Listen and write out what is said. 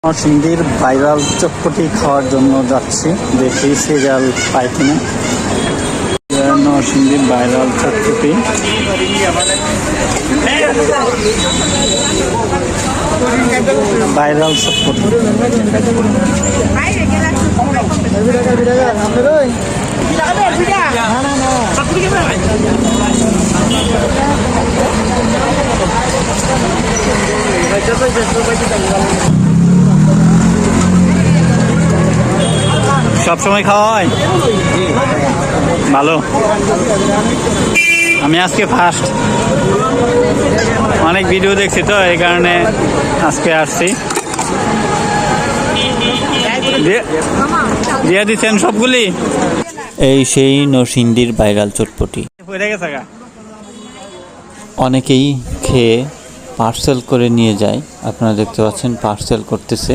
নরসিংদীর ভাইরাল চটপটি খাওয়ার জন্য যাচ্ছি, দেখি সিরিয়াল পাই কিনা। নরসিংদীর ভাইরাল চটপটি, ভাইরাল চটপটি। সবসময় খাওয়া হয় ভালো। আমি আজকে ফার্স্ট, অনেক ভিডিও দেখছি তো এই কারণে আজকে আসছি। দিয়ে দিচ্ছেন সবগুলি। এই সেই নরসিংদীর ভাইরাল চটপটি। অনেকেই খেয়ে পার্সেল করে নিয়ে যায়। আপনারা দেখতে পাচ্ছেন পার্সেল করতেছে।